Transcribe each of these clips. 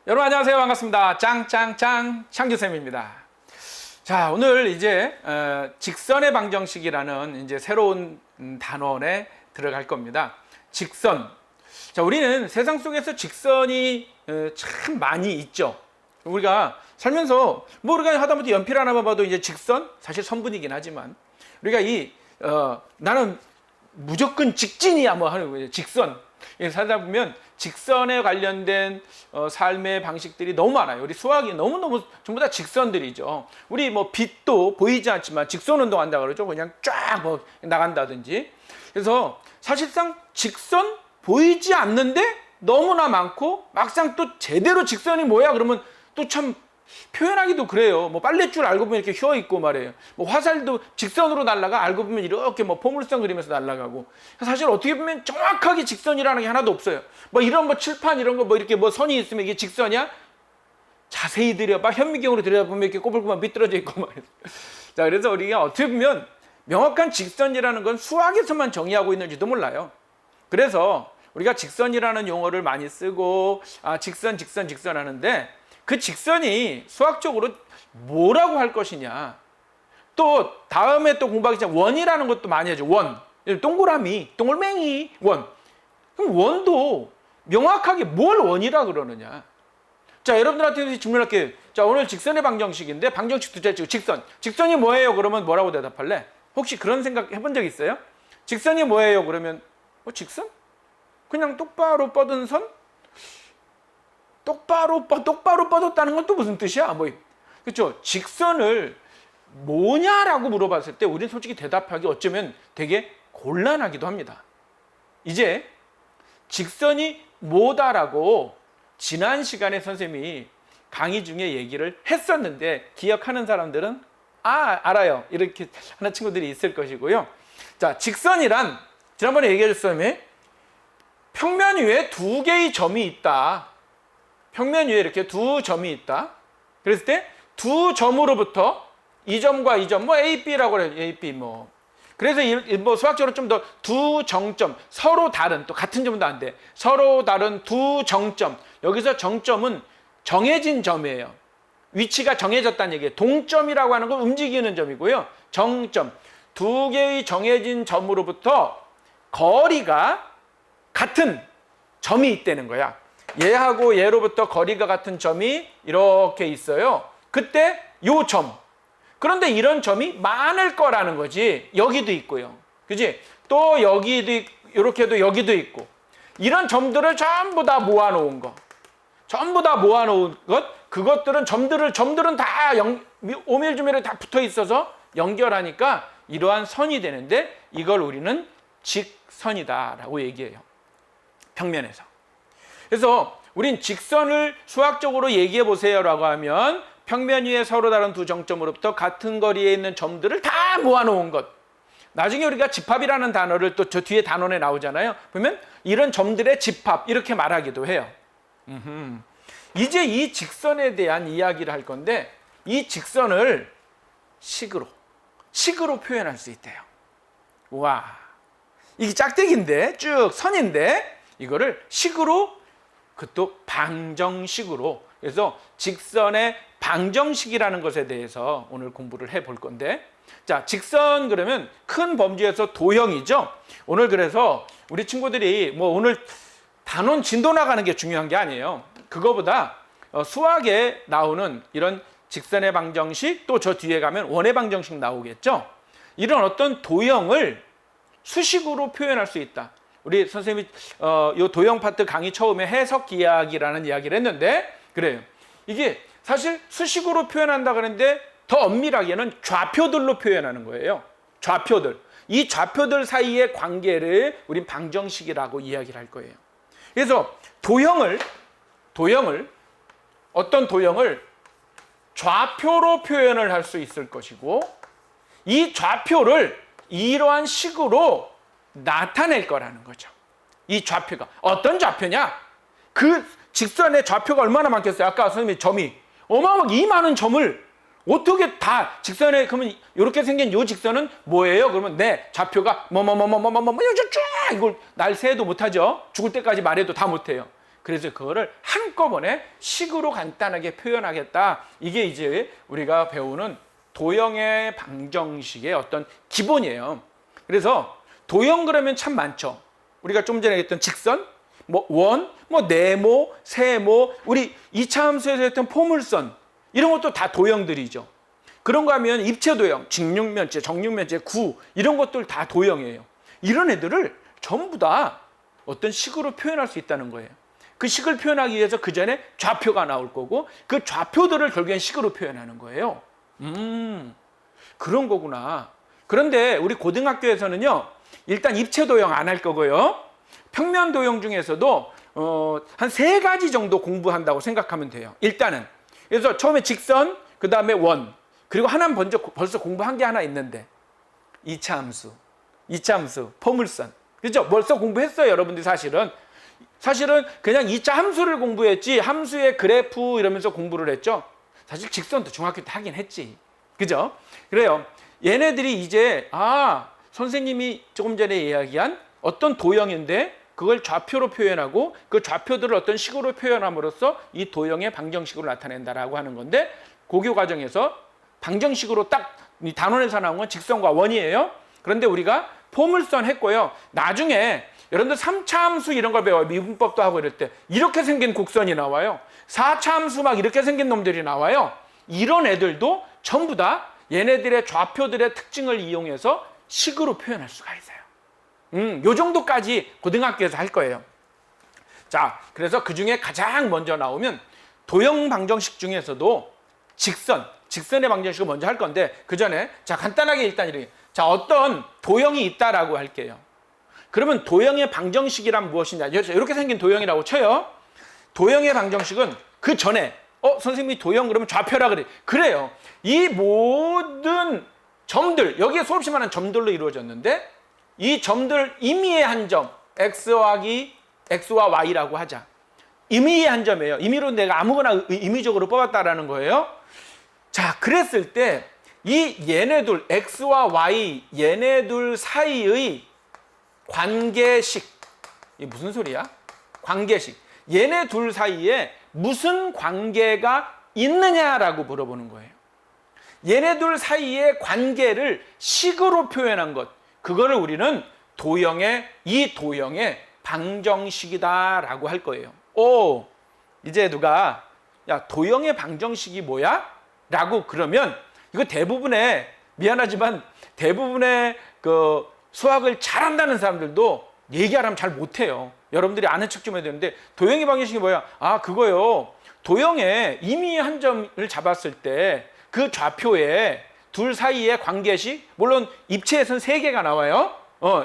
여러분 안녕하세요. 반갑습니다. 짱짱짱 창규쌤입니다. 자, 오늘 이제 직선의 방정식이라는 이제 새로운 단원에 들어갈 겁니다. 직선. 자, 우리는 세상 속에서 직선이 참 많이 있죠. 우리가 살면서 뭐 우리가 하다못해 연필 하나만 봐도 이제 직선, 사실 선분이긴 하지만 우리가 나는 무조건 직진이야 뭐 하는 거예요. 직선. 살다 보면 직선에 관련된 삶의 방식들이 너무 많아요. 우리 수학이 너무너무 전부 다 직선들이죠. 우리 뭐 빛도 보이지 않지만 직선 운동한다 그러죠. 그냥 쫙 뭐 나간다든지. 그래서 사실상 직선 보이지 않는데 너무나 많고 막상 또 제대로 직선이 뭐야 그러면 또 참 표현하기도 그래요. 뭐 빨랫줄 알고 보면 이렇게 휘어 있고 말이에요. 뭐 화살도 직선으로 날아가 알고 보면 이렇게 뭐 포물선 그리면서 날아가고. 사실 어떻게 보면 정확하게 직선이라는 게 하나도 없어요. 뭐 이런 뭐 칠판 이런 거 뭐 이렇게 뭐 선이 있으면 이게 직선이야? 자세히 들여봐. 현미경으로 들여다보면 이렇게 꼬불꼬불 미끄러져 있고 말이에요. 자, 그래서 우리가 어떻게 보면 명확한 직선이라는 건 수학에서만 정의하고 있는지도 몰라요. 그래서 우리가 직선이라는 용어를 많이 쓰고 직선 하는데 그 직선이 수학적으로 뭐라고 할 것이냐. 또 다음에 또 공부하기 전에 원이라는 것도 많이 하죠. 원. 동그라미, 동글맹이, 원. 그럼 원도 명확하게 뭘 원이라 그러느냐. 자, 여러분들한테 질문할게요. 자, 오늘 직선의 방정식인데 방정식 두째 직선. 직선이 뭐예요? 그러면 뭐라고 대답할래? 혹시 그런 생각 해본 적 있어요? 직선이 뭐예요? 그러면 직선? 그냥 똑바로 뻗은 선? 똑바로 뻗었다는 건 또 무슨 뜻이야? 그렇죠? 직선을 뭐냐라고 물어봤을 때 우리는 솔직히 대답하기 어쩌면 되게 곤란하기도 합니다. 이제 직선이 뭐다라고 지난 시간에 선생님이 강의 중에 얘기를 했었는데 기억하는 사람들은 알아요. 이렇게 하는 친구들이 있을 것이고요. 자, 직선이란 지난번에 얘기해 줬었는데 평면 위에 두 개의 점이 있다. 평면 위에 이렇게 두 점이 있다. 그랬을 때 두 점으로부터 이 점과 이 점, 뭐 A, B라고 해요. A, B 뭐. 그래서 뭐 수학적으로 좀 더 두 정점, 서로 다른, 또 같은 점도 안 돼. 서로 다른 두 정점. 여기서 정점은 정해진 점이에요. 위치가 정해졌다는 얘기예요. 동점이라고 하는 건 움직이는 점이고요. 정점. 두 개의 정해진 점으로부터 거리가 같은 점이 있다는 거야. 얘하고 얘로부터 거리가 같은 점이 이렇게 있어요. 그때 요 점. 그런데 이런 점이 많을 거라는 거지. 여기도 있고요. 그지? 또 여기도 이렇게도 여기도 있고. 이런 점들을 전부 다 모아놓은 거. 전부 다 모아놓은 것. 그것들은 점들은 다 오밀조밀하게 다 붙어 있어서 연결하니까 이러한 선이 되는데 이걸 우리는 직선이다라고 얘기해요. 평면에서. 그래서 우린 직선을 수학적으로 얘기해 보세요라고 하면 평면 위에 서로 다른 두 정점으로부터 같은 거리에 있는 점들을 다 모아놓은 것. 나중에 우리가 집합이라는 단어를 또 저 뒤에 단원에 나오잖아요. 보면 이런 점들의 집합 이렇게 말하기도 해요. 이제 이 직선에 대한 이야기를 할 건데 이 직선을 식으로 표현할 수 있대요. 와, 이게 짝대기인데 쭉 선인데 이거를 식으로 그것도 방정식으로. 그래서 직선의 방정식이라는 것에 대해서 오늘 공부를 해볼 건데, 자, 직선 그러면 큰 범주에서 도형이죠. 오늘 그래서 우리 친구들이 뭐 오늘 단원 진도 나가는 게 중요한 게 아니에요. 그거보다 수학에 나오는 이런 직선의 방정식, 또 저 뒤에 가면 원의 방정식 나오겠죠. 이런 어떤 도형을 수식으로 표현할 수 있다. 우리 선생님이 요 도형 파트 강의 처음에 해석 이야기라는 이야기를 했는데 그래요. 이게 사실 수식으로 표현한다 그랬는데 더 엄밀하게는 좌표들로 표현하는 거예요. 좌표들. 이 좌표들 사이의 관계를 우린 방정식이라고 이야기를 할 거예요. 그래서 어떤 도형을 좌표로 표현을 할 수 있을 것이고 이 좌표를 이러한 식으로 나타낼 거라는 거죠. 이 좌표가 어떤 좌표냐? 그 직선의 좌표가 얼마나 많겠어요? 아까 선생님이 점이 어마어마하게 이 많은 점을 어떻게 다 직선에 그러면 이렇게 생긴 이 직선은 뭐예요? 그러면 네 좌표가 이거 쫙 이걸 날 세도 못하죠. 죽을 때까지 말해도 다 못해요. 그래서 그거를 한꺼번에 식으로 간단하게 표현하겠다. 이게 이제 우리가 배우는 도형의 방정식의 어떤 기본이에요. 그래서 도형 그러면 참 많죠. 우리가 좀 전에 했던 직선, 뭐 원, 뭐 네모, 세모, 우리 2차 함수에서 했던 포물선, 이런 것도 다 도형들이죠. 그런 거 하면 입체 도형, 직육면체, 정육면체, 구, 이런 것들 다 도형이에요. 이런 애들을 전부 다 어떤 식으로 표현할 수 있다는 거예요. 그 식을 표현하기 위해서 그 전에 좌표가 나올 거고, 그 좌표들을 결국엔 식으로 표현하는 거예요. 그런 거구나. 그런데 우리 고등학교에서는요, 일단 입체 도형 안 할 거고요. 평면 도형 중에서도 한 3가지 정도 공부한다고 생각하면 돼요. 일단은. 그래서 처음에 직선, 그 다음에 원, 그리고 하나는 벌써 공부한 게 하나 있는데 2차 함수, 포물선. 그렇죠? 벌써 공부했어요, 여러분들이 사실은. 그냥 2차 함수를 공부했지, 함수의 그래프 이러면서 공부를 했죠. 사실 직선도 중학교 때 하긴 했지. 그죠? 그래요. 얘네들이 이제, 선생님이 조금 전에 이야기한 어떤 도형인데 그걸 좌표로 표현하고 그 좌표들을 어떤 식으로 표현함으로써 이 도형의 방정식으로 나타낸다라고 하는 건데, 고교 과정에서 방정식으로 딱 이 단원에서 나온 건 직선과 원이에요. 그런데 우리가 포물선 했고요. 나중에 여러분들 3차 함수 이런 걸 배워요. 미분법도 하고 이럴 때 이렇게 생긴 곡선이 나와요. 4차 함수 막 이렇게 생긴 놈들이 나와요. 이런 애들도 전부 다 얘네들의 좌표들의 특징을 이용해서 식으로 표현할 수가 있어요. 요 정도까지 고등학교에서 할 거예요. 자, 그래서 그 중에 가장 먼저 나오면 도형 방정식 중에서도 직선의 방정식을 먼저 할 건데, 그 전에 자 간단하게 일단 이렇게, 자 어떤 도형이 있다라고 할게요. 그러면 도형의 방정식이란 무엇이냐? 이렇게 생긴 도형이라고 쳐요. 도형의 방정식은 그 전에 선생님이 도형 그러면 좌표라 그래. 그래요. 이 모든 점들, 여기에 수없이 많은 점들로 이루어졌는데, 이 점들 임의의 한 점, x와 y라고 하자. 임의의 한 점이에요. 임의로 내가 아무거나 임의적으로 뽑았다라는 거예요. 자, 그랬을 때 이 얘네들 x와 y, 얘네들 사이의 관계식, 이게 무슨 소리야? 관계식. 얘네 둘 사이에 무슨 관계가 있느냐라고 물어보는 거예요. 얘네 둘 사이의 관계를 식으로 표현한 것, 그거를 우리는 이 도형의 방정식이다라고 할 거예요. 이제 누가 야, 도형의 방정식이 뭐야? 라고 그러면 이거 미안하지만 대부분의 그 수학을 잘한다는 사람들도 얘기하라면 잘 못해요. 여러분들이 아는 척 좀 해야 되는데, 도형의 방정식이 뭐야? 그거요. 도형의 임의의 한 점을 잡았을 때 그 좌표에 둘 사이의 관계식, 물론 입체에서는 3개가 나와요.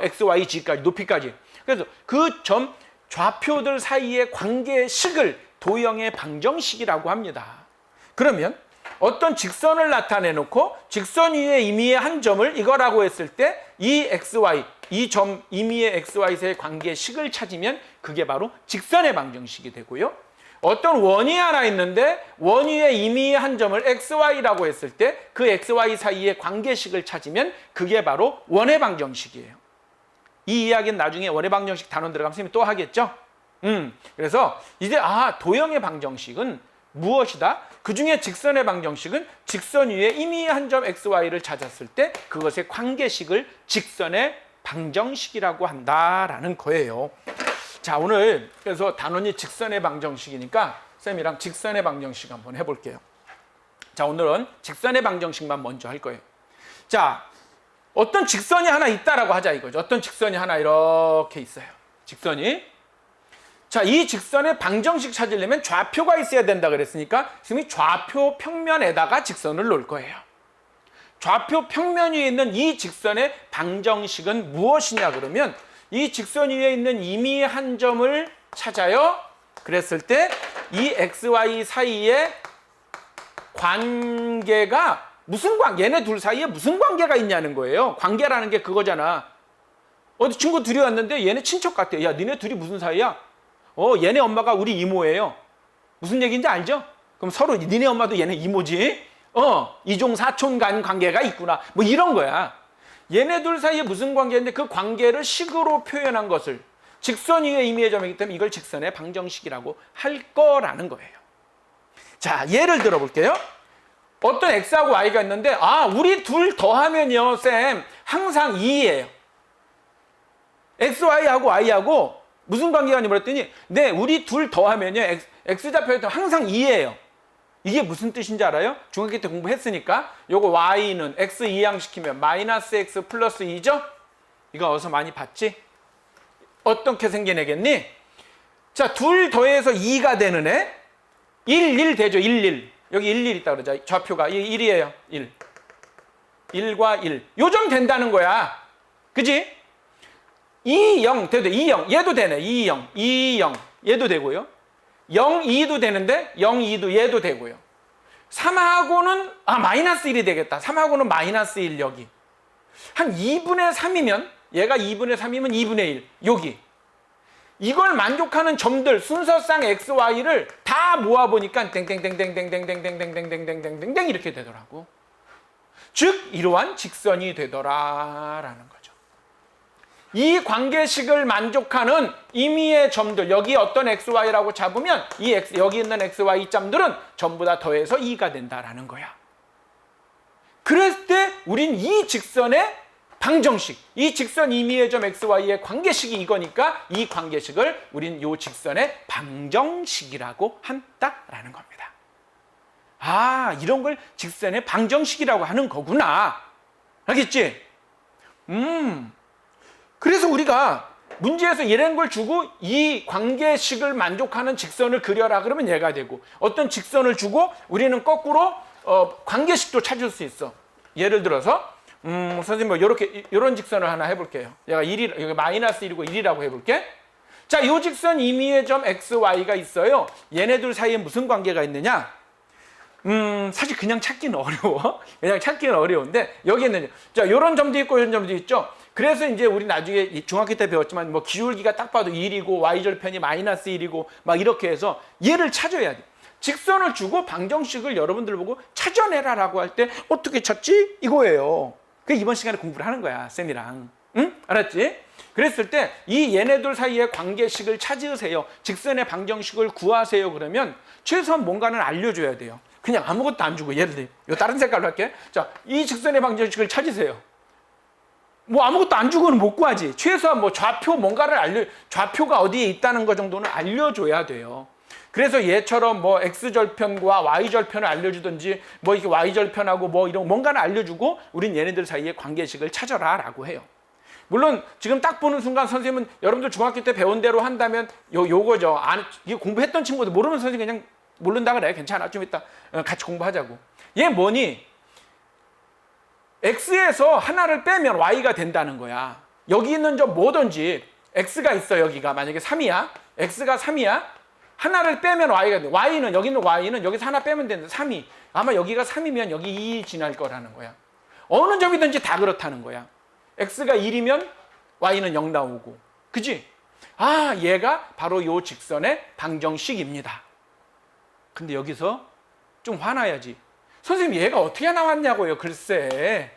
x, y, g까지, 높이까지. 그래서 그 점 좌표들 사이의 관계식을 도형의 방정식이라고 합니다. 그러면 어떤 직선을 나타내 놓고 직선 위에 임의의 한 점을 이거라고 했을 때 이 xy, 이 점 임의의 xy 사이의 관계식을 찾으면 그게 바로 직선의 방정식이 되고요. 어떤 원이 하나 있는데 원 위에 임의의 한 점을 xy라고 했을 때 그 xy 사이의 관계식을 찾으면 그게 바로 원의 방정식이에요. 이 이야기는 나중에 원의 방정식 단원 들어가면 선생님이 또 하겠죠? 그래서 이제 도형의 방정식은 무엇이다? 그 중에 직선의 방정식은 직선 위에 임의의 한 점 xy를 찾았을 때 그것의 관계식을 직선의 방정식이라고 한다라는 거예요. 자, 오늘 그래서 단원이 직선의 방정식이니까 쌤이랑 직선의 방정식 한번 해볼게요. 자, 오늘은 직선의 방정식만 먼저 할 거예요. 자, 어떤 직선이 하나 있다라고 하자 이거죠. 어떤 직선이 하나 이렇게 있어요. 직선이. 자, 이 직선의 방정식 찾으려면 좌표가 있어야 된다 그랬으니까 지금 이 좌표 평면에다가 직선을 놓을 거예요. 좌표 평면 위에 있는 이 직선의 방정식은 무엇이냐 그러면 이 직선 위에 있는 임의의 한 점을 찾아요. 그랬을 때 이 xy 사이의 관계가 무슨 관계, 얘네 둘 사이에 무슨 관계가 있냐는 거예요. 관계라는 게 그거잖아. 어디 친구 둘이 왔는데 얘네 친척 같아. 야, 니네 둘이 무슨 사이야? 얘네 엄마가 우리 이모예요. 무슨 얘기인지 알죠? 그럼 서로 니네 엄마도 얘네 이모지? 이종 사촌 간 관계가 있구나. 뭐 이런 거야. 얘네 둘 사이에 무슨 관계인데 그 관계를 식으로 표현한 것을 직선 위의 임의의 점이기 때문에 이걸 직선의 방정식이라고 할 거라는 거예요. 자, 예를 들어 볼게요. 어떤 x하고 y가 있는데 우리 둘 더하면요 쌤 항상 2예요. xy하고 y하고 무슨 관계가 있냐고 그랬더니 네, 우리 둘 더하면요 x좌표에서 항상 2예요. 이게 무슨 뜻인지 알아요? 중학교 때 공부했으니까 요거 y는 x 이항시키면 마이너스 x 플러스 2죠? 이거 어디서 많이 봤지? 어떻게 생겨내겠니? 자, 둘 더해서 2가 되는 애 1 되죠. 1 여기 1 있다 그러죠. 좌표가 1이에요. 1 1과 1 요점 된다는 거야. 그지? 2, 0 돼도 2, 0 얘도 되네. 2, 0 2, 0 얘도 되고요. 0, 2도 되는데 0, 2도 얘도 되고요. 3하고는 마이너스 1이 되겠다. 3하고는 마이너스 1 여기. 한 2분의 3이면 얘가 2분의 3이면 2분의 1 여기. 이걸 만족하는 점들 순서상 x, y를 다 모아보니까 땡땡땡땡땡땡땡땡땡땡땡땡땡 이렇게 되더라고. 즉 이러한 직선이 되더라라는 거죠. 이 관계식을 만족하는 임의의 점들 여기 어떤 x, y라고 잡으면 이 x, 여기 있는 x, y 점들은 전부 다 더해서 2가 된다라는 거야. 그랬을 때 우린 이 직선의 방정식, 이 직선 임의의 점 xy의 관계식이 이거니까 이 관계식을 우린 이 직선의 방정식이라고 한다라는 겁니다. 이런 걸 직선의 방정식이라고 하는 거구나. 알겠지? 그래서 우리가 문제에서 이런 걸 주고 이 관계식을 만족하는 직선을 그려라 그러면 얘가 되고 어떤 직선을 주고 우리는 거꾸로 관계식도 찾을 수 있어. 예를 들어서 선생님 뭐 이런 직선을 하나 해볼게요. 얘가 1이 여기 마이너스 1이고 1이라고 해볼게. 자, 이 직선 임의의 점 x, y가 있어요. 얘네들 사이에 무슨 관계가 있느냐? 사실 그냥 찾기는 어려워. 그냥 찾기는 어려운데 여기에는 자, 이런 점도 있고 이런 점도 있죠. 그래서 이제 우리 나중에 중학교 때 배웠지만 뭐 기울기가 딱 봐도 1이고 y절편이 마이너스 1이고 막 이렇게 해서 얘를 찾아야 돼. 직선을 주고 방정식을 여러분들 보고 찾아내라라고 할 때 어떻게 찾지? 이거예요. 그 이번 시간에 공부를 하는 거야, 쌤이랑. 응? 알았지? 그랬을 때 이 얘네들 사이의 관계식을 찾으세요. 직선의 방정식을 구하세요. 그러면 최소한 뭔가는 알려줘야 돼요. 그냥 아무것도 안 주고 예를 들어 이거 다른 색깔로 할게. 자, 이 직선의 방정식을 찾으세요. 뭐 아무것도 안 주고는 못 구하지. 최소한 뭐 좌표 뭔가를 좌표가 어디에 있다는 거 정도는 알려줘야 돼요. 그래서 얘처럼 뭐 x절편과 y절편을 알려주든지 뭐 이렇게 y절편하고 뭐 이런 뭔가를 알려주고 우린 얘네들 사이의 관계식을 찾아라 라고 해요. 물론 지금 딱 보는 순간 선생님은 여러분들 중학교 때 배운 대로 한다면 요거죠. 이게 공부했던 친구들 모르는 선생님 그냥 모른다 그래. 괜찮아. 좀 이따 같이 공부하자고. 얘 뭐니? x에서 하나를 빼면 y가 된다는 거야. 여기 있는 점 뭐든지 x가 있어. 여기가 만약에 3이야. x가 3이야. 하나를 빼면 y가 돼. y는 여기 있는 y는 여기서 하나 빼면 되는데 3이. 아마 여기가 3이면 여기 2 지날 거라는 거야. 어느 점이든지 다 그렇다는 거야. x가 1이면 y는 0 나오고. 그지? 얘가 바로 요 직선의 방정식입니다. 근데 여기서 좀 화나야지. 선생님 얘가 어떻게 나왔냐고요. 글쎄.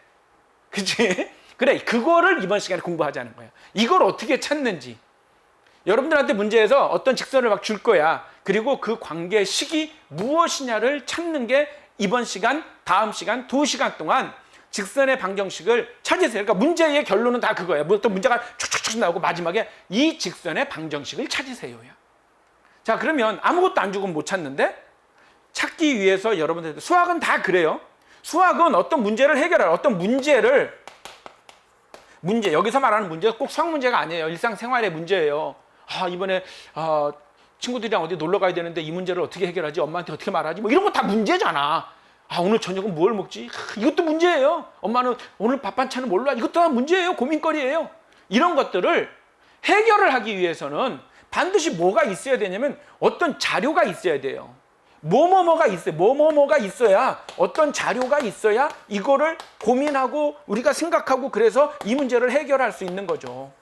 그치? 그래, 그거를 이번 시간에 공부하자는 거야. 이걸 어떻게 찾는지. 여러분들한테 문제에서 어떤 직선을 막 줄 거야. 그리고 그 관계식이 무엇이냐를 찾는 게 이번 시간, 다음 시간, 2시간 동안 직선의 방정식을 찾으세요. 그러니까 문제의 결론은 다 그거예요. 어떤 문제가 촉촉촉 나오고 마지막에 이 직선의 방정식을 찾으세요. 자, 그러면 아무것도 안 주고 못 찾는데 찾기 위해서 여러분들 수학은 다 그래요. 수학은 어떤 문제를 해결할 어떤 문제 여기서 말하는 문제가 꼭 수학 문제가 아니에요. 일상생활의 문제예요. 이번에 친구들이랑 어디 놀러 가야 되는데 이 문제를 어떻게 해결하지? 엄마한테 어떻게 말하지? 뭐 이런 거 다 문제잖아. 오늘 저녁은 뭘 먹지? 이것도 문제예요. 엄마는 오늘 밥 반찬은 뭘로 하지? 이것도 다 문제예요. 고민거리예요. 이런 것들을 해결을 하기 위해서는 반드시 뭐가 있어야 되냐면 어떤 자료가 있어야 돼요. 뭐가 있어요. 뭐가 있어야 어떤 자료가 있어야 이거를 고민하고 우리가 생각하고 그래서 이 문제를 해결할 수 있는 거죠.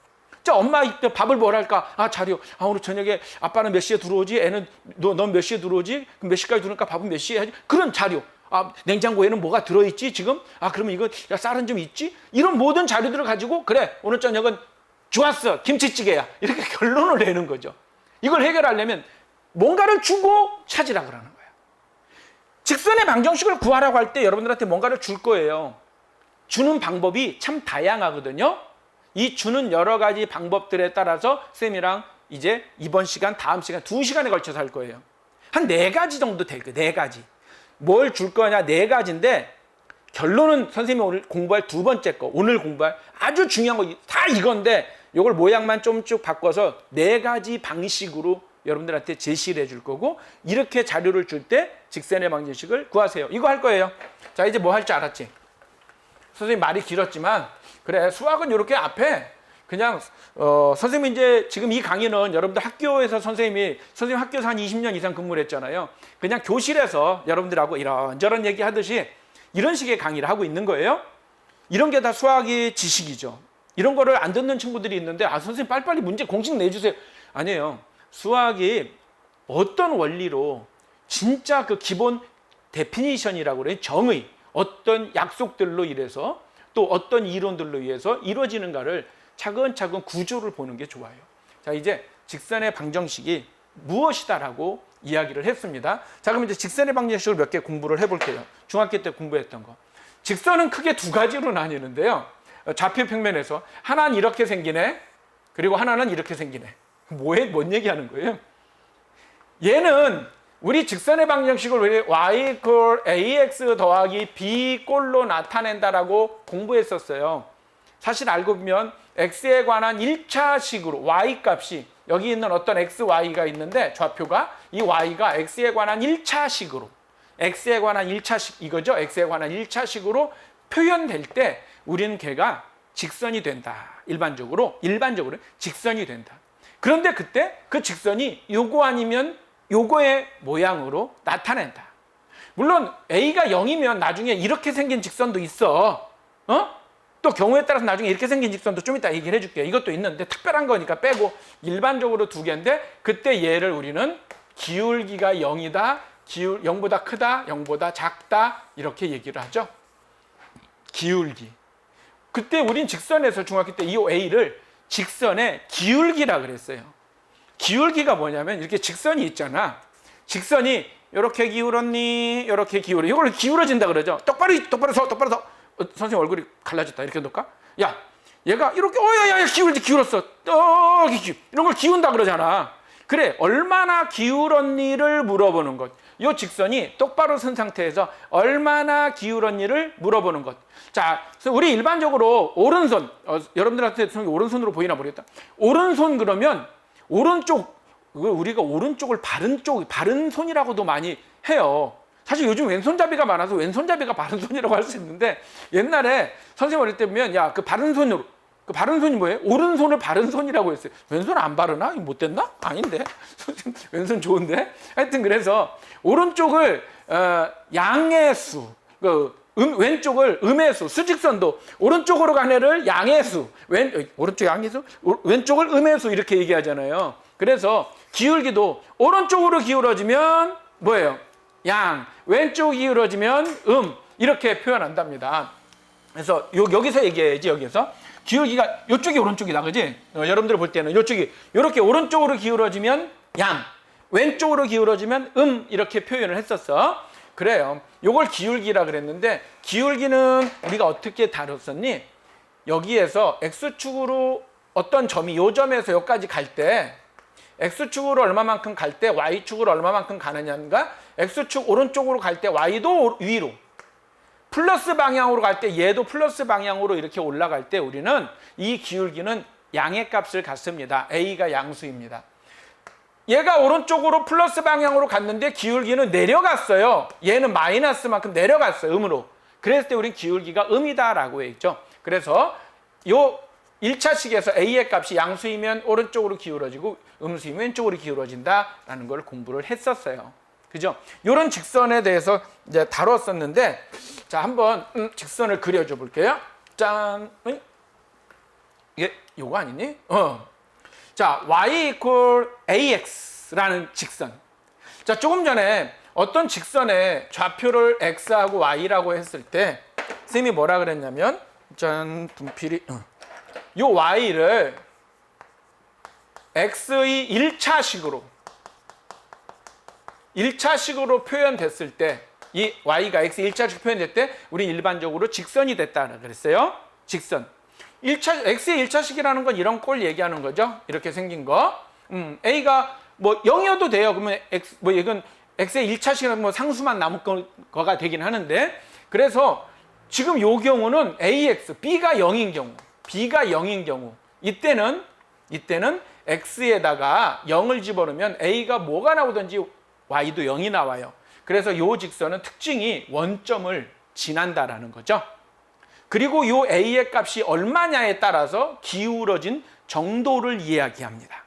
자, 엄마 이때 밥을 뭘 할까? 자료. 오늘 저녁에 아빠는 몇 시에 들어오지? 애는 넌 몇 시에 들어오지? 그럼 몇 시까지 들어오니까 밥은 몇 시에 하지? 그런 자료. 냉장고에는 뭐가 들어있지 지금? 그러면 이거 쌀은 좀 있지? 이런 모든 자료들을 가지고 그래 오늘 저녁은 좋았어, 김치찌개야. 이렇게 결론을 내는 거죠. 이걸 해결하려면 뭔가를 주고 찾으라 그러는 거예요. 직선의 방정식을 구하라고 할 때 여러분들한테 뭔가를 줄 거예요. 주는 방법이 참 다양하거든요. 이 주는 여러 가지 방법들에 따라서 쌤이랑 이제 이번 시간, 다음 시간 2시간에 걸쳐서 할 거예요. 한 4가지 정도 될 거예요. 4가지. 뭘 줄 거냐 4가지인데 결론은 선생님이 오늘 공부할 2번째 거, 오늘 공부할 아주 중요한 거 다 이건데 이걸 모양만 좀쭉 바꿔서 4가지 방식으로 여러분들한테 제시를 해줄 거고, 이렇게 자료를 줄 때 직선의 방정식을 구하세요. 이거 할 거예요. 자, 이제 뭐 할 줄 알았지? 선생님 말이 길었지만 그래, 수학은 이렇게 앞에 그냥 선생님이 이제 지금 이 강의는 여러분들 학교에서 선생님 학교에서 한 20년 이상 근무를 했잖아요. 그냥 교실에서 여러분들하고 이런저런 얘기 하듯이 이런 식의 강의를 하고 있는 거예요. 이런 게 다 수학의 지식이죠. 이런 거를 안 듣는 친구들이 있는데, 아, 선생님 빨리빨리 문제 공식 내주세요. 아니에요. 수학이 어떤 원리로 진짜 그 기본 데피니션이라고 그래요. 정의, 어떤 약속들로 인해서 또 어떤 이론들로 의해서 이루어지는가를 차근차근 구조를 보는 게 좋아요. 자, 이제 직선의 방정식이 무엇이다라고 이야기를 했습니다. 자, 그럼 이제 직선의 방정식을 몇 개 공부를 해볼게요. 중학교 때 공부했던 거. 직선은 크게 2가지로 나뉘는데요. 좌표 평면에서 하나는 이렇게 생기네, 그리고 하나는 이렇게 생기네. 뭔 얘기하는 거예요? 얘는 우리 직선의 방정식을 y = ax 더하기 b 꼴로 나타낸다라고 공부했었어요. 사실 알고 보면 x에 관한 1차식으로 y 값이 여기 있는 어떤 x, y가 있는데 좌표가 이 y가 x에 관한 1차식으로 x에 관한 1차식 이거죠. x에 관한 1차식으로 표현될 때 우리는 걔가 직선이 된다. 일반적으로 직선이 된다. 그런데 그때 그 직선이 요거 아니면 요거의 모양으로 나타낸다. 물론 a가 0이면 나중에 이렇게 생긴 직선도 있어. 또 경우에 따라서 나중에 이렇게 생긴 직선도 좀 이따 얘기를 해줄게요. 이것도 있는데 특별한 거니까 빼고 일반적으로 2개인데, 그때 얘를 우리는 기울기가 0이다, 0보다 크다, 0보다 작다 이렇게 얘기를 하죠. 기울기. 그때 우린 직선에서 중학교 때 이 a를 직선의 기울기라 그랬어요. 기울기가 뭐냐면 이렇게 직선이 있잖아. 직선이 이렇게 기울었니? 이렇게 기울어. 이걸 기울어진다 그러죠. 똑바로 서. 선생님 얼굴이 갈라졌다. 이렇게 놓을까? 야, 얘가 이렇게 야 기울었어. 이런 걸 기운다 그러잖아. 그래, 얼마나 기울었니를 물어보는 것. 이 직선이 똑바로 선 상태에서 얼마나 기울었니를 물어보는 것. 자, 우리 일반적으로 오른손, 여러분들한테 오른손으로 보이나 모르겠다. 오른손 그러면 오른쪽, 우리가 오른쪽을 바른 손이라고도 많이 해요. 사실 요즘 왼손잡이가 많아서 왼손잡이가 바른 손이라고 할 수 있는데, 옛날에 선생님 어릴 때 보면 야, 그 바른 손이 뭐예요? 오른손을 바른 손이라고 했어요. 왼손 안 바르나? 이거 못됐나? 아닌데. 선생님 왼손 좋은데. 하여튼 그래서 오른쪽을 양의 수, 왼쪽을 음의 수, 수직선도 오른쪽으로 간 애를 양의 수, 오른쪽 양의 수, 왼쪽을 음의 수 이렇게 얘기하잖아요. 그래서 기울기도 오른쪽으로 기울어지면 뭐예요? 양, 왼쪽 기울어지면 이렇게 표현한답니다. 그래서 여기서 얘기해야지. 여기서 기울기가 이쪽이 오른쪽이다, 그지? 여러분들 볼 때는 이쪽이 이렇게 오른쪽으로 기울어지면 양, 왼쪽으로 기울어지면 이렇게 표현을 했었어. 그래요. 요걸 기울기라 그랬는데, 기울기는 우리가 어떻게 다뤘었니? 여기에서 x축으로 어떤 점이 요 점에서 여기까지 갈 때 x축으로 얼마만큼 갈 때 y축으로 얼마만큼 가느냐인가, x축 오른쪽으로 갈 때 y도 위로, 플러스 방향으로 갈 때 얘도 플러스 방향으로 이렇게 올라갈 때 우리는 이 기울기는 양의 값을 갖습니다. a가 양수입니다. 얘가 오른쪽으로 플러스 방향으로 갔는데 기울기는 내려갔어요. 얘는 마이너스만큼 내려갔어요. 음으로. 그랬을 때 우리는 기울기가 음이다라고 했죠. 그래서 요 1차식에서 a의 값이 양수이면 오른쪽으로 기울어지고 음수이면 왼쪽으로 기울어진다라는 걸 공부를 했었어요. 그죠? 이런 직선에 대해서 이제 다뤘었는데, 자, 한번 직선을 그려줘 볼게요. 짠. 이게 요거 아니니? 자, y = ax라는 직선. 자, 조금 전에 어떤 직선의 좌표를 x하고 y라고 했을 때 선생님이 뭐라 그랬냐면, 짠, 분필이 요 y를 x의 1차식으로 표현됐을 때, 이 y가 x의 1차식 표현될 때 우리 일반적으로 직선이 됐다고 그랬어요. 직선. x의 1차식이라는 건 이런 꼴 얘기하는 거죠. 이렇게 생긴 거. a가 뭐 0이어도 돼요. 그러면 이건 x의 1차식이라는 뭐 상수만 남은 거가 되긴 하는데, 그래서 지금 요 경우는 ax, b가 0인 경우, 이때는 x에다가 0을 집어넣으면 a가 뭐가 나오든지 y도 0이 나와요. 그래서 요 직선은 특징이 원점을 지난다라는 거죠. 그리고 요 a의 값이 얼마냐에 따라서 기울어진 정도를 이야기합니다.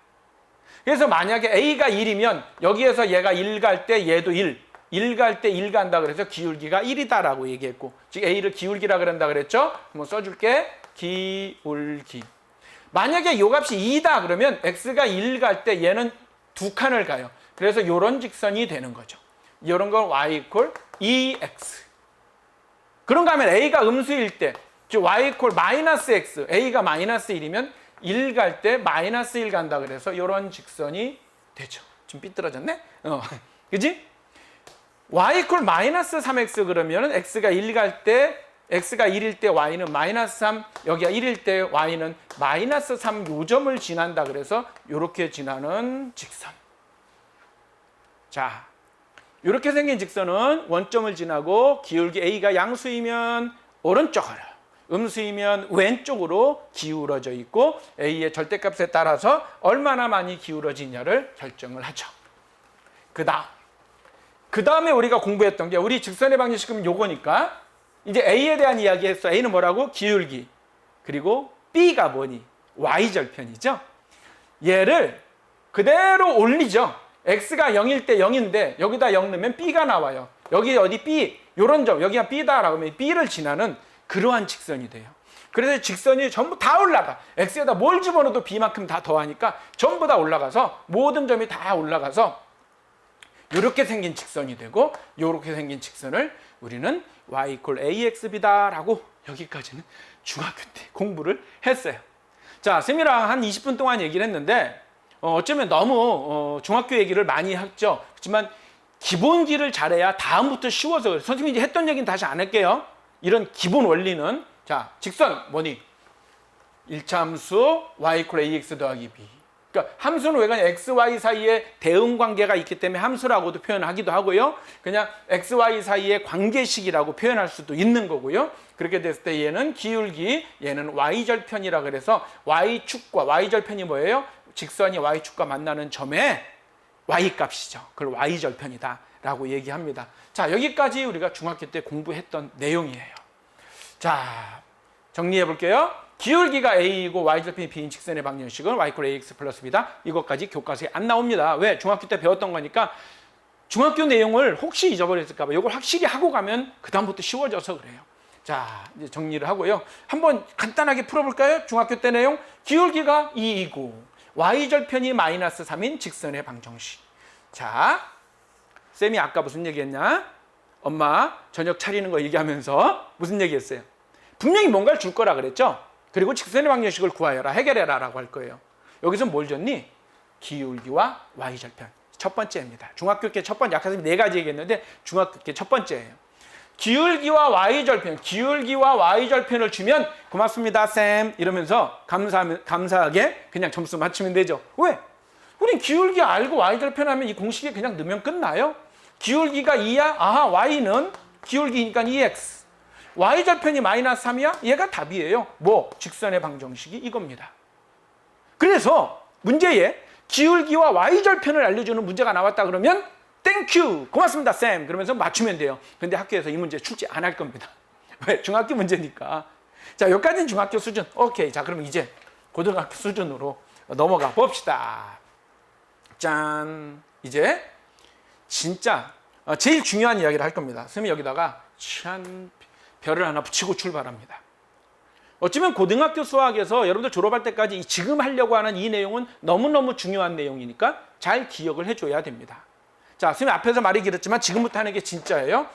그래서 만약에 a가 1이면 여기에서 얘가 1 갈 때 얘도 1 갈 때 1 간다 그래서 기울기가 1이다라고 얘기했고, 즉 a를 기울기라 그런다 그랬죠? 한번 써줄게. 기울기. 만약에 요 값이 2다 그러면 x가 1 갈 때 얘는 2칸을 가요. 그래서 요런 직선이 되는 거죠. 이런 걸 y equal 2x. 그런가 하면 a가 음수일 때, 즉 y equal 마이너스 x, a가 마이너스 1이면 1 갈 때 마이너스 1 간다 그래서 이런 직선이 되죠. 좀 삐뚤어졌네? 그지? y equal 마이너스 3x 그러면 x가 1 갈 때, x가 1일 때 y는 마이너스 3, 여기가 1일 때 y는 마이너스 3 요점을 지난다 그래서 이렇게 지나는 직선. 자, 이렇게 생긴 직선은 원점을 지나고 기울기 a가 양수이면 오른쪽으로, 음수이면 왼쪽으로 기울어져 있고 a의 절대값에 따라서 얼마나 많이 기울어지냐를 결정을 하죠. 그 다음에 우리가 공부했던 게, 우리 직선의 방정식은 요거니까 이제 a에 대한 이야기 했어. a는 뭐라고? 기울기. 그리고 b가 뭐니? y절편이죠. 얘를 그대로 올리죠. x가 0일 때 0인데 여기다 0 넣으면 b가 나와요. 여기 어디 b, 요런 점, 여기가 b다라고 하면 b를 지나는 그러한 직선이 돼요. 그래서 직선이 전부 다 올라가. x에다 뭘 집어넣어도 b만큼 다 더하니까 전부 다 올라가서, 모든 점이 다 올라가서 이렇게 생긴 직선이 되고, 이렇게 생긴 직선을 우리는 y equal axb다라고 여기까지는 중학교 때 공부를 했어요. 자, 쌤이랑 한 20분 동안 얘기를 했는데 어쩌면 너무 중학교 얘기를 많이 했죠. 그렇지만 기본기를 잘해야 다음부터 쉬워서 그래요. 선생님이 했던 얘기는 다시 안 할게요. 이런 기본 원리는, 자, 직선 뭐니? 1차 함수 y equal ax 더하기 b. 그러니까 함수는 왜 그냥 x, y 사이에 대응 관계가 있기 때문에 함수라고도 표현하기도 하고요. 그냥 x, y 사이의 관계식이라고 표현할 수도 있는 거고요. 그렇게 됐을 때 얘는 기울기, 얘는 y절편이라 그래서 y축과, y절편이 뭐예요? 직선이 y축과 만나는 점의 y값이죠. 그걸 y절편이다 라고 얘기합니다. 자, 여기까지 우리가 중학교 때 공부했던 내용이에요. 자, 정리해 볼게요. 기울기가 a이고 y절편이 b인 직선의 방정식은 y equal ax 플러스 b다. 이것까지 교과서에 안 나옵니다. 왜? 중학교 때 배웠던 거니까. 중학교 내용을 혹시 잊어버렸을까 봐 이걸 확실히 하고 가면 그 다음부터 쉬워져서 그래요. 자, 이제 정리를 하고요. 한번 간단하게 풀어볼까요? 중학교 때 내용. 기울기가 2이고 y절편이 마이너스 3인 직선의 방정식. 자, 쌤이 아까 무슨 얘기했냐? 엄마 저녁 차리는 거 얘기하면서 무슨 얘기했어요? 분명히 뭔가를 줄 거라 그랬죠? 그리고 직선의 방정식을 구하여라, 해결해라 라고 할 거예요. 여기서 뭘 줬니? 기울기와 y절편. 첫 번째입니다. 중학교 때 첫 번째, 아까 네 가지 얘기했는데 중학교 때 첫 번째예요. 기울기와 y절편, 기울기와 y절편을 주면 고맙습니다 쌤 이러면서 감사하게 그냥 점수 맞추면 되죠. 왜? 우린 기울기 알고 y절편 하면 이 공식에 그냥 넣으면 끝나요. 기울기가 2야? 아하, y는 기울기니까 2x. y절편이 마이너스 3이야? 얘가 답이에요. 뭐? 직선의 방정식이 이겁니다. 그래서 문제에 기울기와 y절편을 알려주는 문제가 나왔다 그러면 땡큐 고맙습니다 쌤 그러면서 맞추면 돼요. 근데 학교에서 이 문제 출제 안 할 겁니다. 왜? 중학교 문제니까. 자, 여기까지는 중학교 수준. 오케이. 자, 그럼 이제 고등학교 수준으로 넘어가 봅시다. 짠. 이제 진짜 제일 중요한 이야기를 할 겁니다. 선생님이 여기다가 짠 별을 하나 붙이고 출발합니다. 어쩌면 고등학교 수학에서 여러분들 졸업할 때까지 지금 하려고 하는 이 내용은 너무너무 중요한 내용이니까 잘 기억을 해줘야 됩니다. 자, 선생님 앞에서 말이 길었지만 지금부터 하는 게 진짜예요.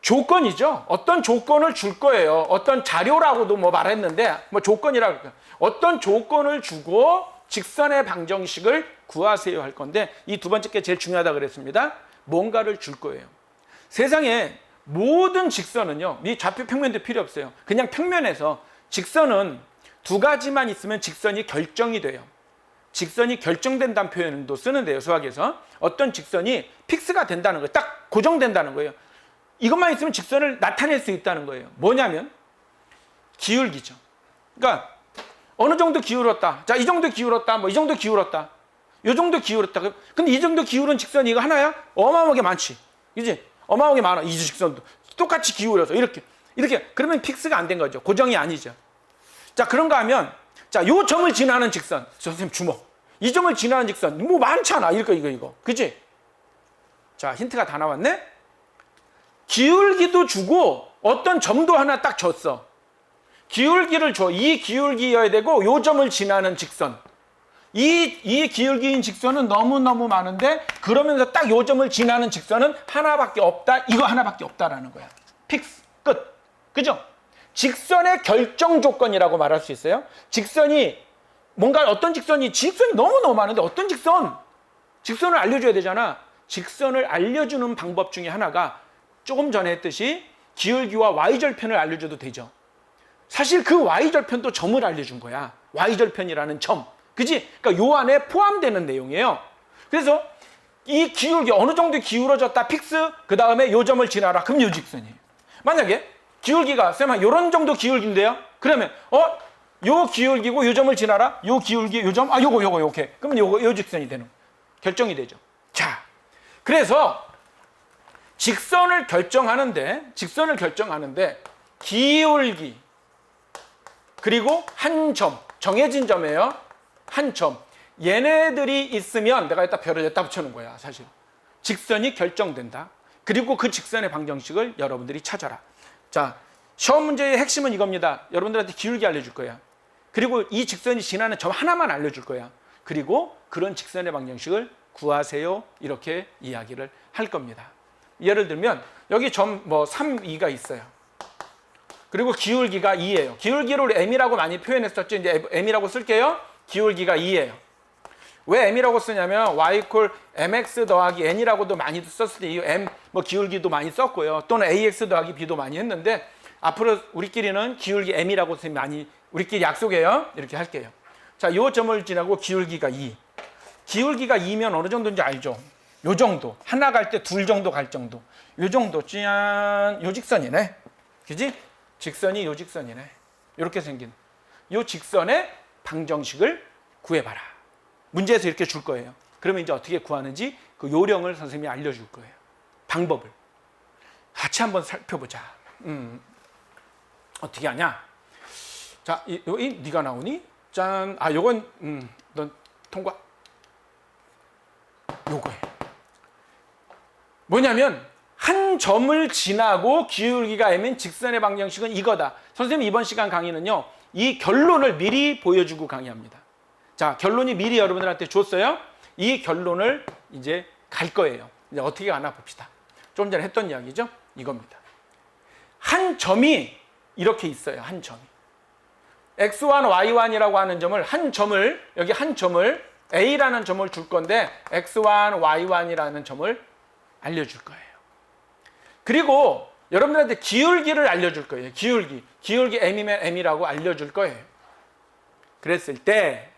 조건이죠. 어떤 조건을 줄 거예요. 어떤 자료라고도 뭐 말했는데 뭐 조건이라고 할까요? 어떤 조건을 주고 직선의 방정식을 구하세요 할 건데 이 두 번째 게 제일 중요하다 그랬습니다. 뭔가를 줄 거예요. 세상에 모든 직선은요, 이 좌표 평면도 필요 없어요. 그냥 평면에서 직선은 두 가지만 있으면 직선이 결정이 돼요. 직선이 결정된다는 표현도 쓰는데요, 수학에서. 어떤 직선이 픽스가 된다는 거예요. 딱 고정된다는 거예요. 이것만 있으면 직선을 나타낼 수 있다는 거예요. 뭐냐면 기울기죠. 그러니까 어느 정도 기울었다. 자, 이 정도 기울었다. 뭐 이 정도 기울었다. 이 정도 기울었다. 근데 이 정도 기울은 직선이 이거 하나야? 어마어마하게 많지. 그지? 어마어마하게 많아. 이 직선도 똑같이 기울여서 이렇게 그러면 픽스가 안 된 거죠. 고정이 아니죠. 자, 그런가 하면 자, 요 점을 지나는 직선. 선생님 주목. 이 점을 지나는 직선. 뭐 많잖아. 이거. 그지? 자, 힌트가 다 나왔네. 기울기도 주고 어떤 점도 하나 딱 줬어. 기울기를 줘. 이 기울기여야 되고 요 점을 지나는 직선. 이 기울기인 직선은 너무너무 많은데 그러면서 딱 요 점을 지나는 직선은 하나밖에 없다. 이거 하나밖에 없다라는 거야. 픽스. 끝. 그죠? 직선의 결정 조건이라고 말할 수 있어요. 직선이 뭔가 어떤 직선이 너무너무 많은데 어떤 직선을 알려줘야 되잖아. 직선을 알려주는 방법 중에 하나가 조금 전에 했듯이 기울기와 y절편을 알려줘도 되죠. 사실 그 y절편도 점을 알려준 거야. y절편이라는 점. 그지? 그러니까 요 안에 포함되는 내용이에요. 그래서 이 기울기 어느 정도 기울어졌다 픽스, 그 다음에 요 점을 지나라. 그럼 요 직선이에요. 만약에 기울기가 쌤아 요런 정도 기울기인데요. 그러면 요 기울기고 요 점을 지나라. 요 기울기 요 점, 요거. 그러면 요 직선이 되는 결정이 되죠. 자, 그래서 직선을 결정하는데 기울기 그리고 한 점, 정해진 점이에요. 한 점. 얘네들이 있으면 내가 여기다 별을 여기다 붙여놓은 거야, 사실. 직선이 결정된다. 그리고 그 직선의 방정식을 여러분들이 찾아라. 자, 시험 문제의 핵심은 이겁니다. 여러분들한테 기울기 알려줄 거야. 그리고 이 직선이 지나는 점 하나만 알려줄 거야. 그리고 그런 직선의 방정식을 구하세요. 이렇게 이야기를 할 겁니다. 예를 들면 여기 점 3, 2가 있어요. 그리고 기울기가 2예요. 기울기를 m이라고 많이 표현했었죠. 이제 m이라고 쓸게요. 기울기가 2예요. 왜 m이라고 쓰냐면 y equal mx 더하기 n이라고도 많이 썼을 때 이 m 기울기도 많이 썼고요. 또는 ax 더하기 b도 많이 했는데 앞으로 우리끼리는 기울기 m이라고 많이 우리끼리 약속해요. 이렇게 할게요. 자, 요 점을 지나고 기울기가 2. 기울기가 2면 어느 정도인지 알죠? 요 정도. 하나 갈 때 둘 정도 갈 정도. 요 정도. 짠. 요 직선이네. 그지? 직선이 요 직선이네. 이렇게 생긴 요 직선의 방정식을 구해봐라. 문제에서 이렇게 줄 거예요. 그러면 이제 어떻게 구하는지 그 요령을 선생님이 알려줄 거예요. 방법을. 같이 한번 살펴보자. 어떻게 하냐? 자, 여기 네가 나오니? 짠. 아, 요건 넌 통과. 요거예요. 뭐냐면 한 점을 지나고 기울기가 m인 직선의 방정식은 이거다. 선생님 이번 시간 강의는요. 이 결론을 미리 보여주고 강의합니다. 자, 결론이 미리 여러분들한테 줬어요. 이 결론을 이제 갈 거예요. 이제 어떻게 가나 봅시다. 좀 전에 했던 이야기죠. 이겁니다. 한 점이 이렇게 있어요. 한 점이. x1, y1이라고 하는 점을 여기 한 점을 a라는 점을 줄 건데 x1, y1이라는 점을 알려줄 거예요. 그리고 여러분들한테 기울기를 알려줄 거예요. 기울기 m이면 m이라고 알려줄 거예요. 그랬을 때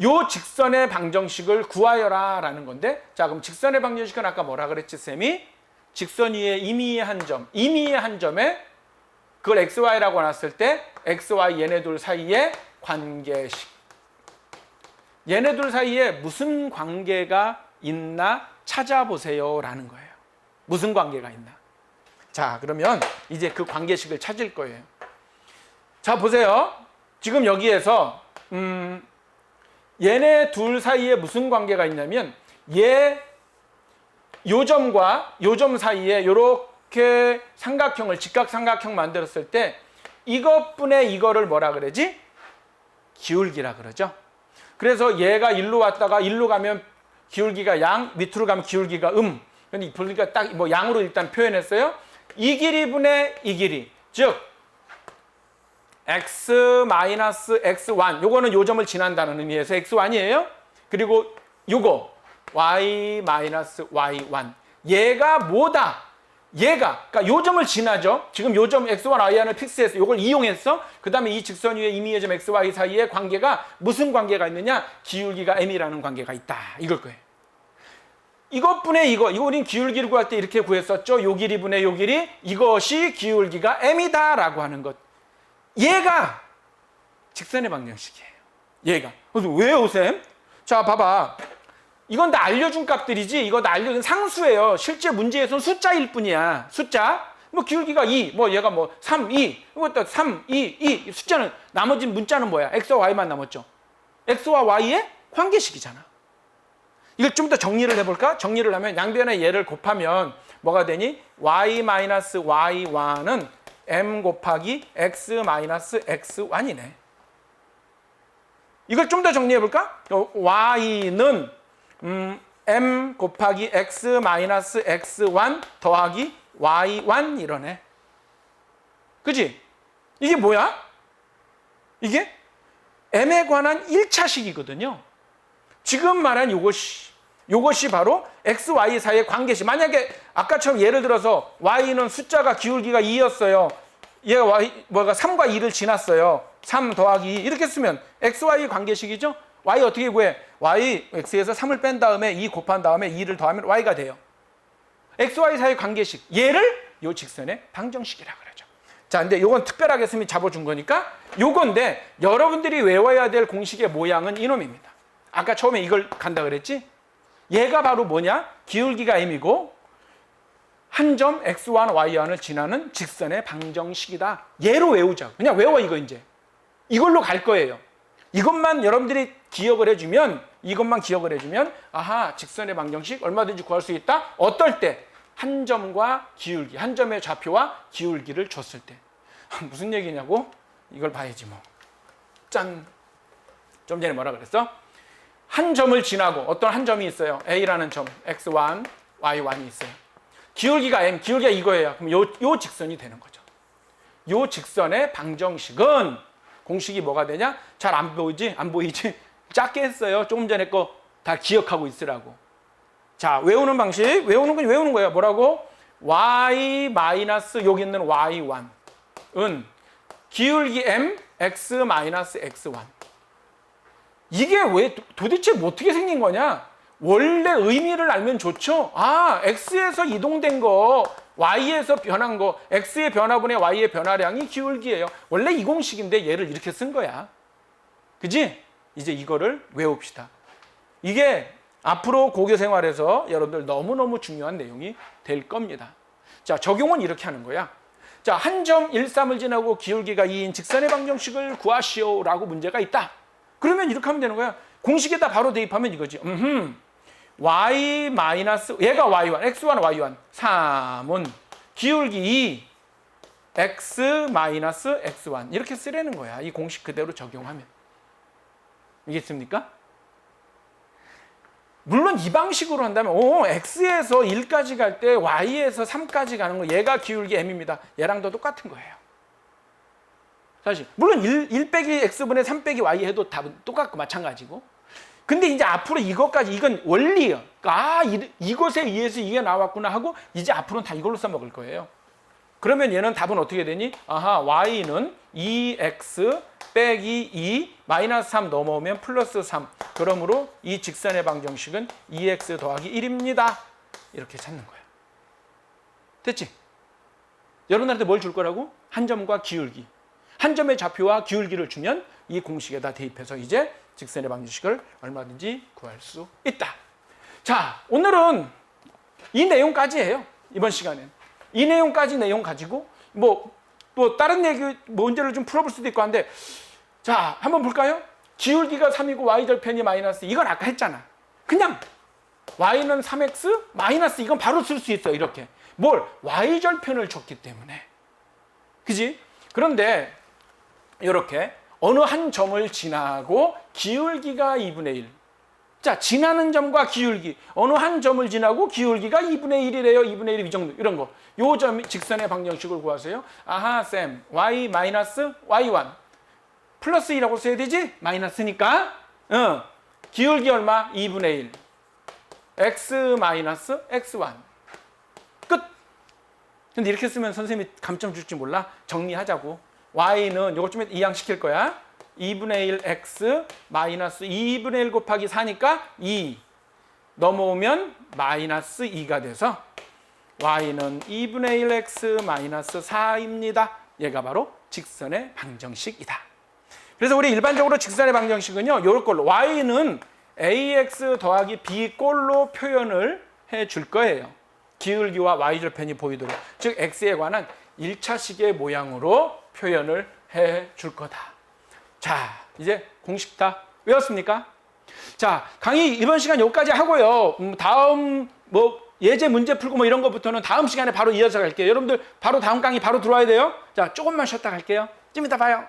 요 직선의 방정식을 구하여라 라는 건데, 자, 그럼 직선의 방정식은 아까 뭐라 그랬지, 쌤이? 직선 위에 임의의 한 점에 그걸 xy라고 놨을 때 xy 얘네 둘 사이의 관계식. 얘네 둘 사이에 무슨 관계가 있나 찾아보세요 라는 거예요. 무슨 관계가 있나. 자, 그러면 이제 그 관계식을 찾을 거예요. 자, 보세요. 지금 여기에서 얘네 둘 사이에 무슨 관계가 있냐면 요 점과 요 점 사이에 이렇게 삼각형을 직각삼각형 만들었을 때 이것분의 이거를 뭐라 그러지? 기울기라 그러죠. 그래서 얘가 일로 왔다가 일로 가면 기울기가 양, 밑으로 가면 기울기가 근데 그러니까 딱 양으로 일단 표현했어요. 이 길이분의 이 길이, 즉 x 마이너스 x1 요거는 요 점을 지난다는 의미에서 x1이에요. 그리고 요거 y 마이너스 y1 얘가 뭐다? 얘가 그러니까 요 점을 지나죠. 지금 요 점 x1, y1을 픽스해서 요걸 이용했어. 그 다음에 이 직선 위에 임의의 점 x, y 사이에 관계가 무슨 관계가 있느냐? 기울기가 m이라는 관계가 있다. 이걸 거예요. 이것분의 이거 우린 기울기를 구할 때 이렇게 구했었죠. 요 길이분의 요 길이 이것이 기울기가 m이다 라고 하는 것. 얘가 직선의 방정식이에요. 얘가. 그래서 왜요, 쌤? 자, 봐봐. 이건 다 알려준 값들이지 이거 다 알려준 상수예요. 실제 문제에서는 숫자일 뿐이야. 숫자. 뭐 기울기가 2, 뭐 얘가 뭐 3, 2, 이것도 3, 2, 2. 숫자는 나머지 문자는 뭐야? x와 y만 남았죠. x와 y의 관계식이잖아. 이걸 좀 더 정리를 해볼까? 정리를 하면 양변의 얘를 곱하면 뭐가 되니? y-y1은 m 곱하기 x-x1이네. 이걸 좀 더 정리해볼까? y는 m 곱하기 x-x1 더하기 y1 이러네. 그지? 이게 뭐야? 이게 m에 관한 1차식이거든요. 지금 말한 요것이 바로 x, y 사이의 관계식. 만약에 아까처럼 예를 들어서 y는 숫자가 기울기가 2였어요. 얘가 뭐가 3과 2를 지났어요. 3 더하기 2 이렇게 쓰면 x, y 관계식이죠. y 어떻게 구해? y, x에서 3을 뺀 다음에 2 곱한 다음에 2를 더하면 y가 돼요. x, y 사이의 관계식. 얘를 요 직선의 방정식이라고 그러죠. 자, 근데 요건 특별하게 쌤이 잡아준 거니까 요건데 여러분들이 외워야 될 공식의 모양은 이놈입니다. 아까 처음에 이걸 간다 그랬지? 얘가 바로 뭐냐? 기울기가 m이고 한 점 x1, y1을 지나는 직선의 방정식이다. 얘로 외우자. 그냥 외워 이거 이제. 이걸로 갈 거예요. 이것만 여러분들이 기억을 해주면 아하, 직선의 방정식 얼마든지 구할 수 있다. 어떨 때? 한 점과 기울기, 한 점의 좌표와 기울기를 줬을 때. 무슨 얘기냐고? 이걸 봐야지 뭐. 짠. 좀 전에 뭐라 그랬어? 한 점을 지나고 어떤 한 점이 있어요. A라는 점, x1, y1이 있어요. 기울기가 m, 기울기가 이거예요. 그럼 요 직선이 되는 거죠. 요 직선의 방정식은 공식이 뭐가 되냐? 잘 안 보이지? 안 보이지? 작게 했어요. 조금 전에 거 다 기억하고 있으라고. 자, 외우는 방식. 외우는 건 외우는 거예요. 뭐라고? y 마이너스 여기 있는 y1은 기울기 m, x 마이너스 x1. 이게 왜 도대체 어떻게 생긴 거냐? 원래 의미를 알면 좋죠. 아, x에서 이동된 거, y에서 변한 거, x의 변화분의 y의 변화량이 기울기예요. 원래 이 공식인데 얘를 이렇게 쓴 거야. 그지? 이제 이거를 외웁시다. 이게 앞으로 고교 생활에서 여러분들 너무너무 중요한 내용이 될 겁니다. 자, 적용은 이렇게 하는 거야. 자, 한 점 1, 3을 지나고 기울기가 2인 직선의 방정식을 구하시오라고 문제가 있다. 그러면 이렇게 하면 되는 거야. 공식에다 바로 대입하면 이거지. y 마이너스 얘가 y1, x1, y1. 3은 기울기 2 x 마이너스 x1 이렇게 쓰라는 거야. 이 공식 그대로 적용하면. 이겠습니까? 물론 이 방식으로 한다면 x에서 1까지 갈 때 y에서 3까지 가는 거 얘가 기울기 m입니다. 얘랑도 똑같은 거예요. 사실 물론 1 빼기 x분의 3 빼기 y 해도 답은 똑같고 마찬가지고. 근데 이제 앞으로 이것까지 이건 원리예요. 이것에 의해서 이게 나왔구나 하고 이제 앞으로는 다 이걸로 써먹을 거예요. 그러면 얘는 답은 어떻게 되니? 아하, y는 2x 빼기 2 마이너스 3 넘어오면 플러스 3. 그러므로 이 직선의 방정식은 2x 더하기 1입니다. 이렇게 찾는 거야. 됐지? 여러분한테 뭘 줄 거라고? 한 점과 기울기. 한 점의 좌표와 기울기를 주면 이 공식에다 대입해서 이제 직선의 방정식을 얼마든지 구할 수 있다. 자, 오늘은 이 내용까지예요. 이번 시간엔. 이 내용까지 내용 가지고 또 다른 얘기 문제를 좀 풀어볼 수도 있고 한데 자, 한번 볼까요? 기울기가 3이고 y절편이 마이너스 이건 아까 했잖아. 그냥 y는 3x 마이너스 이건 바로 쓸 수 있어요. 이렇게. 뭘? y절편을 줬기 때문에. 그지? 그런데 이렇게 어느 한 점을 지나고 기울기가 2분의 1. 자, 지나는 점과 기울기. 어느 한 점을 지나고 기울기가 2분의 1이래요. 2분의 1 이 정도. 이런 거. 요 점 직선의 방정식을 구하세요. 아하, 쌤. y 마이너스 y1. 플러스 2라고 써야 되지? 마이너스니까. 기울기 얼마? 2분의 1. x 마이너스 x1. 끝. 근데 이렇게 쓰면 선생님이 감점 줄지 몰라. 정리하자고. y는 이걸 좀 이항시킬 거야. 2분의 1 x 마이너스 2분의 1 곱하기 4니까 2 넘어오면 마이너스 2가 돼서 y는 2분의 1 x 마이너스 4입니다. 얘가 바로 직선의 방정식이다. 그래서 우리 일반적으로 직선의 방정식은요, 요럴 걸로 y는 ax 더하기 b꼴로 표현을 해 줄 거예요. 기울기와 y절편이 보이도록. 즉 x에 관한 1차식의 모양으로 표현을 해 줄 거다. 자, 이제 공식 다 외웠습니까? 자, 강의 이번 시간 여기까지 하고요. 다음 예제 문제 풀고 이런 것부터는 다음 시간에 바로 이어서 갈게요. 여러분들 바로 다음 강의 바로 들어와야 돼요. 자, 조금만 쉬었다 갈게요. 좀 이따 봐요.